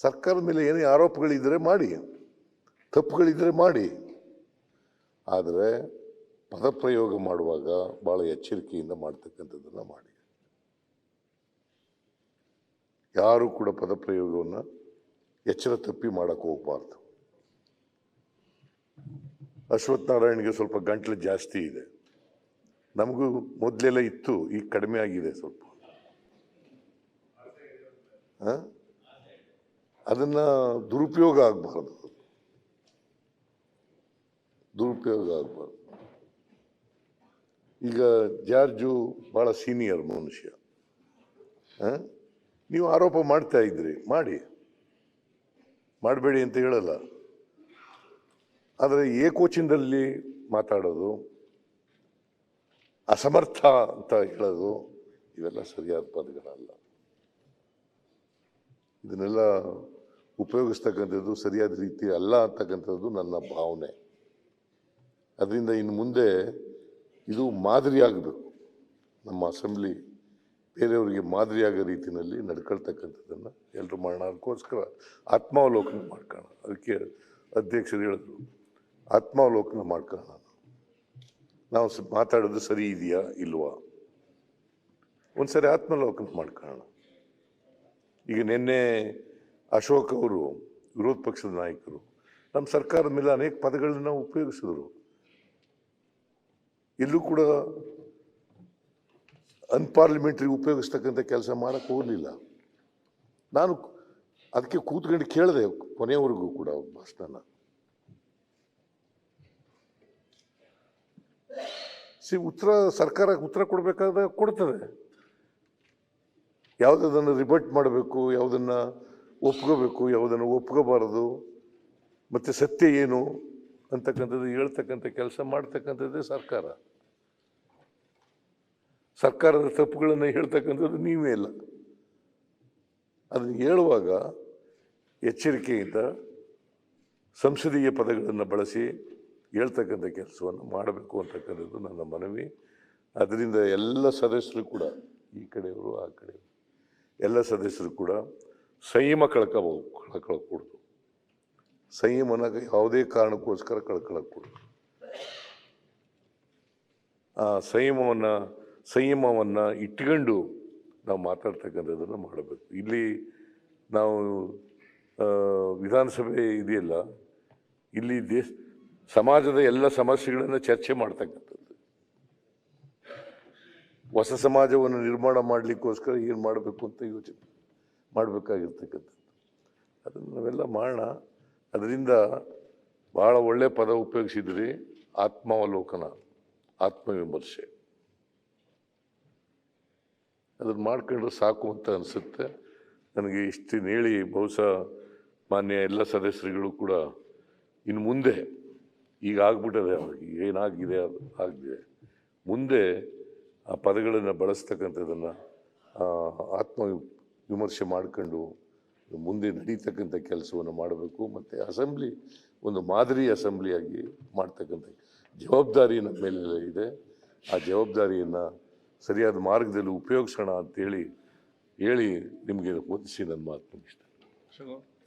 ಸರ್ಕಾರದ ಮೇಲೆ ಏನೇ ಆರೋಪಗಳಿದ್ದರೆ ಮಾಡಿ, ತಪ್ಪುಗಳಿದ್ದರೆ ಮಾಡಿ, ಆದರೆ ಪದಪ್ರಯೋಗ ಮಾಡುವಾಗ ಭಾಳ ಎಚ್ಚರಿಕೆಯಿಂದ ಮಾಡ್ತಕ್ಕಂಥದ್ದನ್ನು ಮಾಡಿ. ಯಾರು ಕೂಡ ಪದಪ್ರಯೋಗವನ್ನು ಎಚ್ಚರ ತಪ್ಪಿ ಮಾಡೋಕ್ಕೆ ಹೋಗಬಾರ್ದು. ಅಶ್ವಥ್ ನಾರಾಯಣ್ಗೆ ಸ್ವಲ್ಪ ಗಂಟ್ಲು ಜಾಸ್ತಿ ಇದೆ, ನಮಗೂ ಮೊದಲೆಲ್ಲ ಇತ್ತು, ಈಗ ಕಡಿಮೆ ಆಗಿದೆ ಸ್ವಲ್ಪ. ಅದನ್ನು ದುರುಪಯೋಗ ಆಗಬಾರ್ದು, ದುರುಪಯೋಗ ಆಗಬಾರ್ದು. ಈಗ ಜಾರ್ಜು ಭಾಳ ಸೀನಿಯರ್ ಮನುಷ್ಯ, ನೀವು ಆರೋಪ ಮಾಡ್ತಾ ಇದ್ರಿ, ಮಾಡಬೇಡಿ ಅಂತ ಹೇಳಲ್ಲ, ಆದರೆ ಏಕೋಚಿನದಲ್ಲಿ ಮಾತಾಡೋದು, ಅಸಮರ್ಥ ಅಂತ ಹೇಳೋದು, ಇವೆಲ್ಲ ಸರಿಯಾದ ಪದಗಳಲ್ಲ. ಇದನ್ನೆಲ್ಲ ಉಪಯೋಗಿಸ್ತಕ್ಕಂಥದ್ದು ಸರಿಯಾದ ರೀತಿ ಅಲ್ಲ ಅಂತಕ್ಕಂಥದ್ದು ನನ್ನ ಭಾವನೆ. ಅದರಿಂದ ಇನ್ನು ಮುಂದೆ ಇದು ಮಾದರಿಯಾಗಬೇಕು, ನಮ್ಮ ಅಸೆಂಬ್ಲಿ ಬೇರೆಯವರಿಗೆ ಮಾದರಿಯಾಗೋ ರೀತಿಯಲ್ಲಿ ನಡ್ಕೊಳ್ತಕ್ಕಂಥದ್ದನ್ನು ಎಲ್ಲರೂ ಮಾಡೋಣ. ಅದಕ್ಕೋಸ್ಕರ ಆತ್ಮಾವಲೋಕನ ಮಾಡ್ಕೊಳ್ಳೋಣ. ಅದಕ್ಕೆ ಅಧ್ಯಕ್ಷರು ಹೇಳಿದ್ರು, ಆತ್ಮಾವಲೋಕನ ಮಾಡ್ಕೊಳ್ಳೋಣ. ನಾವು ಮಾತಾಡೋದು ಸರಿ ಇದೆಯಾ ಇಲ್ವಾ, ಒಂದ್ಸರಿ ಆತ್ಮಾವಲೋಕನ ಮಾಡ್ಕೊಳ್ಳೋಣ. ಈಗ ನಿನ್ನೆ ಅಶೋಕ್ ಅವರು, ವಿರೋಧ ಪಕ್ಷದ ನಾಯಕರು, ನಮ್ಮ ಸರ್ಕಾರದ ಮೇಲೆ ಅನೇಕ ಪದಗಳನ್ನ ಉಪಯೋಗಿಸಿದ್ರು. ಎಲ್ಲೂ ಕೂಡ ಅನ್ಪಾರ್ಲಿಮೆಂಟ್ರಿ ಉಪಯೋಗಿಸ್ತಕ್ಕಂಥ ಕೆಲಸ ಮಾಡೋಕ್ಕೆ ಹೋಗಲಿಲ್ಲ. ನಾನು ಅದಕ್ಕೆ ಕೂತ್ಕೊಂಡು ಕೇಳಿದೆ ಕೊನೆಯವರೆಗೂ ಕೂಡ ಭಾಷಣ. ಸರ್ಕಾರ ಉತ್ತರ ಕೊಡಬೇಕಾದ ಕೊಡ್ತದೆ. ಯಾವುದನ್ನು ರಿಬಟ್ ಮಾಡಬೇಕು, ಯಾವುದನ್ನು ಒಪ್ಕೋಬೇಕು, ಯಾವುದನ್ನು ಒಪ್ಕೋಬಾರದು, ಮತ್ತು ಸತ್ಯ ಏನು ಅಂತಕ್ಕಂಥದ್ದು ಹೇಳ್ತಕ್ಕಂಥ ಕೆಲಸ ಮಾಡ್ತಕ್ಕಂಥದ್ದೇ ಸರ್ಕಾರ. ಸರ್ಕಾರದ ತಪ್ಪುಗಳನ್ನು ಹೇಳ್ತಕ್ಕಂಥದ್ದು ನೀವೇ ಇಲ್ಲ. ಅದನ್ನು ಹೇಳುವಾಗ ಎಚ್ಚರಿಕೆಯಿಂದ ಸಂಸದೀಯ ಪದಗಳನ್ನು ಬಳಸಿ ಹೇಳ್ತಕ್ಕಂಥ ಕೆಲಸವನ್ನು ಮಾಡಬೇಕು ಅಂತಕ್ಕಂಥದ್ದು ನನ್ನ ಮನವಿ. ಅದರಿಂದ ಎಲ್ಲ ಸದಸ್ಯರು ಕೂಡ, ಈ ಕಡೆಯವರು ಆ ಕಡೆಯವರು, ಎಲ್ಲ ಸದಸ್ಯರು ಕೂಡ ಸಂಯಮ ಕಳ್ಕೊಳ್ಳೋಕ್ಕೂಡ್ದು. ಸಂಯಮನ ಯಾವುದೇ ಕಾರಣಕ್ಕೋಸ್ಕರ ಕಳ್ಕೊಳ್ಳೋಕ್ಕೂಡ್ದು. ಆ ಸಂಯಮವನ್ನು ಇಟ್ಕೊಂಡು ನಾವು ಮಾತಾಡ್ತಕ್ಕಂಥದ್ದನ್ನು ಮಾಡಬೇಕು. ಇಲ್ಲಿ ನಾವು ವಿಧಾನಸಭೆ ಇದೆಯಲ್ಲ, ಇಲ್ಲಿ ಸಮಾಜದ ಎಲ್ಲ ಸಮಸ್ಯೆಗಳನ್ನು ಚರ್ಚೆ ಮಾಡ್ತಕ್ಕಂಥದ್ದು, ಹೊಸ ಸಮಾಜವನ್ನು ನಿರ್ಮಾಣ ಮಾಡಲಿಕ್ಕೋಸ್ಕರ ಏನು ಮಾಡಬೇಕು ಅಂತ ಯೋಚನೆ ಮಾಡಬೇಕಾಗಿರ್ತಕ್ಕಂಥದ್ದು. ಅದನ್ನು ನಾವೆಲ್ಲ ಮಾಡೋಣ. ಅದರಿಂದ ಭಾಳ ಒಳ್ಳೆಯ ಪದ ಉಪಯೋಗಿಸಿದ್ರಿ, ಆತ್ಮಾವಲೋಕನ, ಆತ್ಮವಿಮರ್ಶೆ. ಅದನ್ನು ಮಾಡ್ಕೊಂಡ್ರೆ ಸಾಕು ಅಂತ ಅನಿಸುತ್ತೆ ನನಗೆ. ಇಷ್ಟನ್ನು ಹೇಳಿ ಬಹುಶಃ ಮಾನ್ಯ ಎಲ್ಲ ಸದಸ್ಯರುಗಳು ಕೂಡ ಇನ್ನು ಮುಂದೆ, ಈಗ ಆಗ್ಬಿಟ್ಟದೆ, ಏನಾಗಿದೆ ಅದು ಆಗಿದೆ, ಮುಂದೆ ಆ ಪದಗಳನ್ನು ಬಳಸ್ತಕ್ಕಂಥದ್ದನ್ನು ಆತ್ಮವಿಮರ್ಶೆ ಮಾಡ್ಕೊಂಡು ಮುಂದೆ ನಡೀತಕ್ಕಂಥ ಕೆಲಸವನ್ನು ಮಾಡಬೇಕು. ಮತ್ತು ಅಸೆಂಬ್ಲಿ ಒಂದು ಮಾದರಿ ಅಸೆಂಬ್ಲಿಯಾಗಿ ಮಾಡ್ತಕ್ಕಂಥ ಜವಾಬ್ದಾರಿ ನಮ್ಮ ಮೇಲೆ ಇದೆ. ಆ ಜವಾಬ್ದಾರಿಯನ್ನು ಸರಿಯಾದ ಮಾರ್ಗದಲ್ಲಿ ಉಪಯೋಗಿಸೋಣ ಅಂತೇಳಿ ನಿಮಗೆ ಓದಿಸಿ ನನ್ನ ಮಾತು ಮುಗಿಸ್ತೇನೆ.